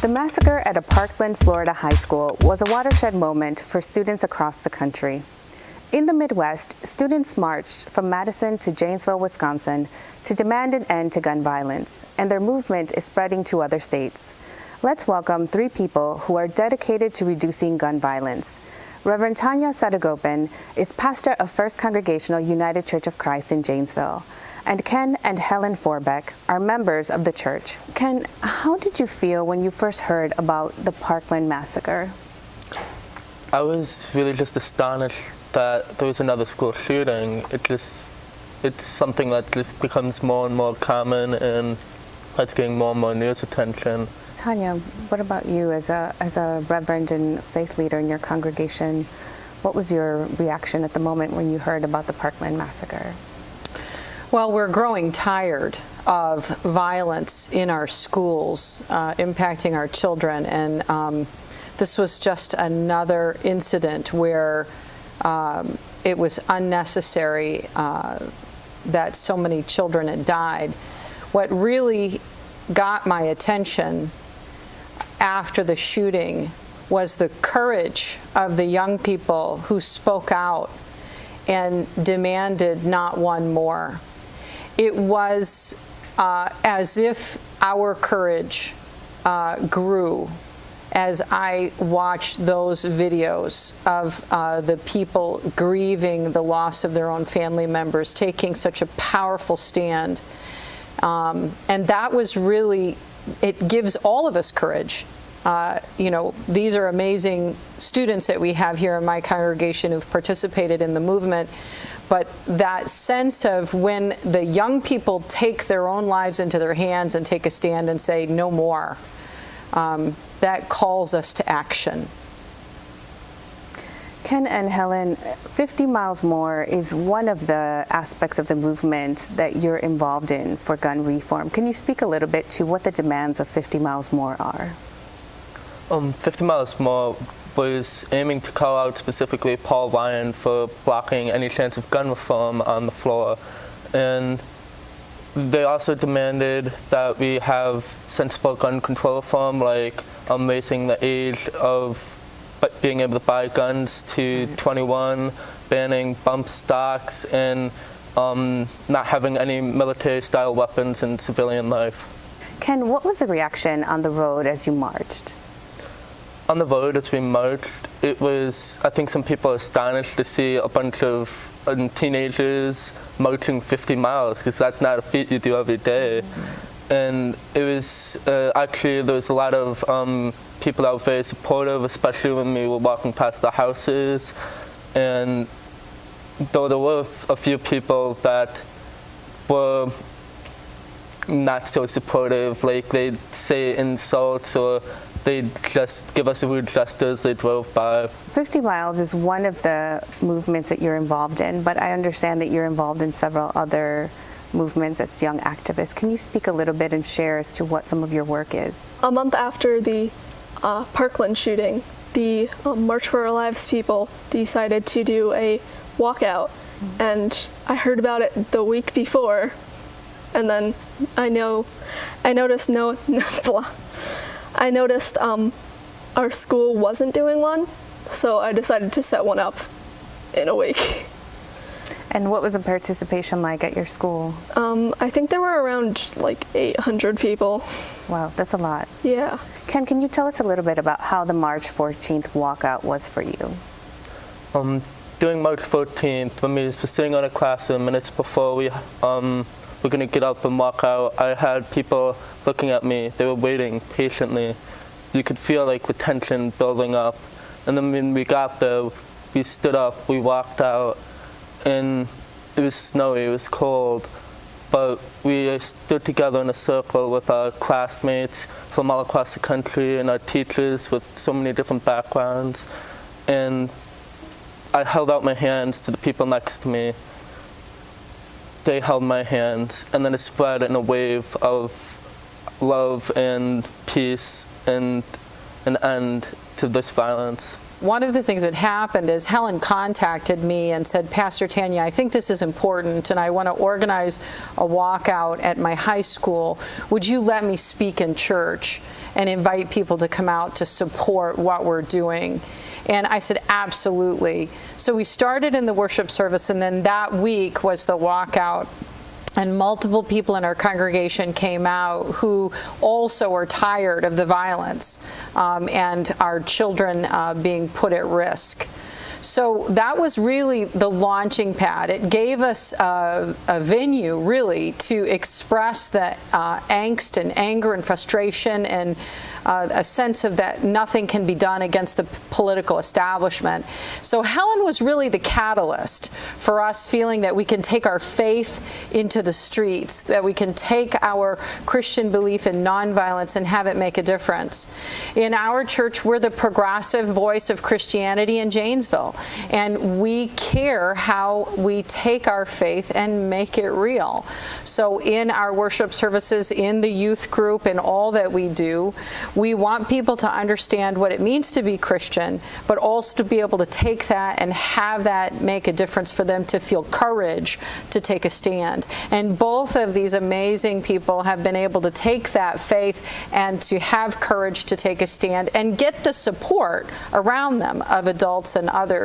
The massacre at a Parkland, Florida high school was a watershed moment for students across the country. In the Midwest, students marched from Madison to Janesville, Wisconsin, to demand an end to gun violence, and their movement is spreading to other states. Let's welcome three people who are dedicated to reducing gun violence. Reverend Tanya Sadagopan is pastor of First Congregational United Church of Christ in Janesville, and Ken and Helen Forbeck are members of the church. Ken, how did you feel when you first heard about the Parkland massacre? I was really just astonished that there was another school shooting. It's something that just becomes more and more common, and that's getting more and more news attention. Tanya, what about you as a reverend and faith leader in your congregation? What was your reaction at the moment when you heard about the Parkland massacre? Well, we're growing tired of violence in our schools impacting our children, and this was just another incident where it was unnecessary that so many children had died. What really got my attention after the shooting was the courage of the young people who spoke out and demanded not one more. It was as if our courage grew as I watched those videos of the people grieving the loss of their own family members, taking such a powerful stand. And that was really, it gives all of us courage. These are amazing students that we have here in my congregation who've participated in the movement. But that sense of when the young people take their own lives into their hands and take a stand and say, no more, that calls us to action. Ken and Helen, 50 Miles More is one of the aspects of the movement that you're involved in for gun reform. Can you speak a little bit to what the demands of 50 Miles More are? 50 Miles More was aiming to call out specifically Paul Ryan for blocking any chance of gun reform on the floor. And they also demanded that we have sensible gun control reform, like raising the age of being able to buy guns to 21, banning bump stocks, and not having any military-style weapons in civilian life. Ken, what was the reaction on the road as you marched? On the road as we marched, it was, I think some people are astonished to see a bunch of teenagers marching 50 miles, because that's not a feat you do every day. And it was, actually, there was a lot of people that were very supportive, especially when we were walking past the houses. And though there were a few people that were not so supportive, like they'd say insults or they'd just give us a rude gesture as they drove by. 50 Miles is one of the movements that you're involved in, but I understand that you're involved in several other movements as young activists. Can you speak a little bit and share as to what some of your work is? A month after the Parkland shooting, the March for Our Lives people decided to do a walkout, and I heard about it the week before, and then I noticed our school wasn't doing one, so I decided to set one up in a week. And what was the participation like at your school? I think there were around like 800 people. Wow, that's a lot. Yeah. Ken, can you tell us a little bit about how the March 14th walkout was for you? During March 14th, when we were sitting on a classroom minutes before we were going to get up and walk out, I had people looking at me. They were waiting patiently. You could feel like the tension building up. And then when we got there, we stood up, we walked out, and it was snowy, it was cold. But we stood together in a circle with our classmates from all across the country and our teachers with so many different backgrounds. And I held out my hands to the people next to me. They held my hands, and then it spread in a wave of love and peace and an end to this violence. One of the things that happened is Helen contacted me and said, Pastor Tanya, I think this is important and I want to organize a walkout at my high school. Would you let me speak in church? and invite people to come out to support what we're doing. And I said, absolutely. So we started in the worship service, and then that week was the walkout. And multiple people in our congregation came out who also are tired of the violence and our children being put at risk. So that was really the launching pad. It gave us a venue, really, to express the angst and anger and frustration and a sense of that nothing can be done against the political establishment. So Helen was really the catalyst for us feeling that we can take our faith into the streets, that we can take our Christian belief in nonviolence and have it make a difference. In our church, we're the progressive voice of Christianity in Janesville. And we care how we take our faith and make it real. So in our worship services, in the youth group, in all that we do, we want people to understand what it means to be Christian, but also to be able to take that and have that make a difference for them to feel courage to take a stand. And both of these amazing people have been able to take that faith and to have courage to take a stand and get the support around them of adults and others.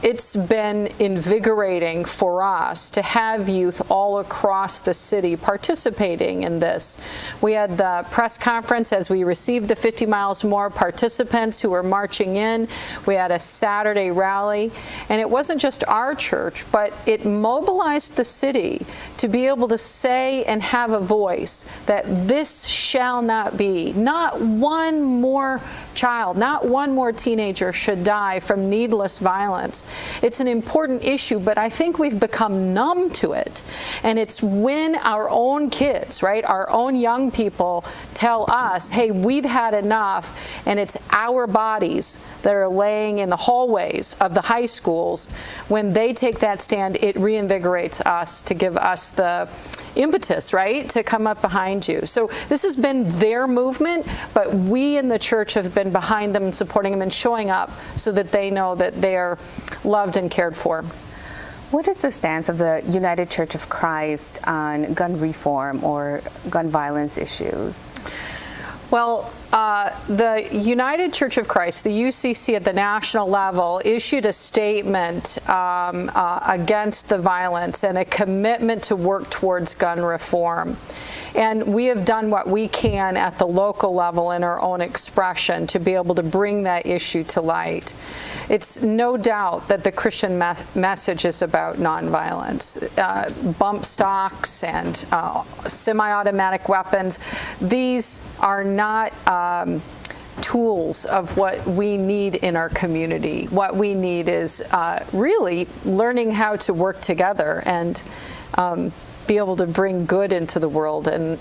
It's been invigorating for us to have youth all across the city participating in this. We had the press conference as we received the 50 Miles More participants who were marching in. We had a Saturday rally, and it wasn't just our church, but it mobilized the city to be able to say and have a voice that this shall not be. Not one more child, not one more teenager should die from needless violence. It's an important issue, but I think we've become numb to it. And it's when our own kids, right, our own young people tell us, hey, we've had enough, and it's our bodies that are laying in the hallways of the high schools. When they take that stand, it reinvigorates us to give us the impetus, right, to come up behind you. So this has been their movement, but we in the church have been behind them and supporting them and showing up so that they know that they're loved and cared for. What is the stance of the United Church of Christ on gun reform or gun violence issues? Well, the United Church of Christ, the UCC at the national level, issued a statement against the violence and a commitment to work towards gun reform. And we have done what we can at the local level in our own expression to be able to bring that issue to light. It's no doubt that the Christian message is about nonviolence. Bump stocks and semi-automatic weapons, these are not tools of what we need in our community. What we need is really learning how to work together and be able to bring good into the world and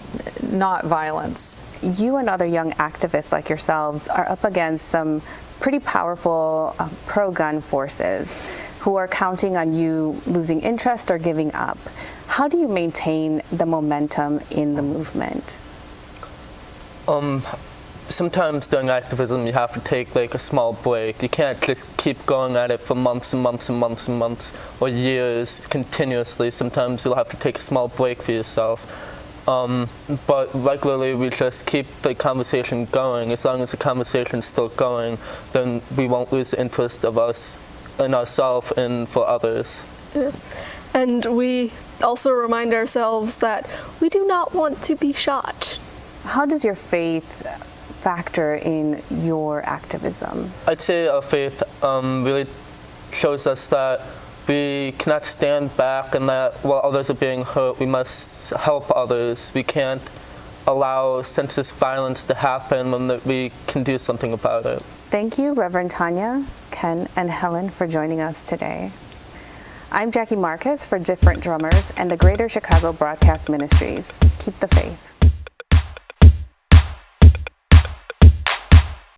not violence. You and other young activists like yourselves are up against some pretty powerful pro-gun forces who are counting on you losing interest or giving up. How do you maintain the momentum in the movement? Sometimes during activism you have to take like a small break. You can't just keep going at it for months and months and months and months or years continuously. Sometimes you'll have to take a small break for yourself. But regularly we just keep the conversation going. As long as the conversation's still going, then we won't lose the interest of us in ourselves and for others. Yeah. And we also remind ourselves that we do not want to be shot. How does your faith factor in your activism? I'd say our faith really shows us that we cannot stand back and that while others are being hurt, we must help others. We can't allow senseless violence to happen when we can do something about it. Thank you, Reverend Tanya, Ken, and Helen for joining us today. I'm Jackie Marcus for Different Drummers and the Greater Chicago Broadcast Ministries. Keep the faith.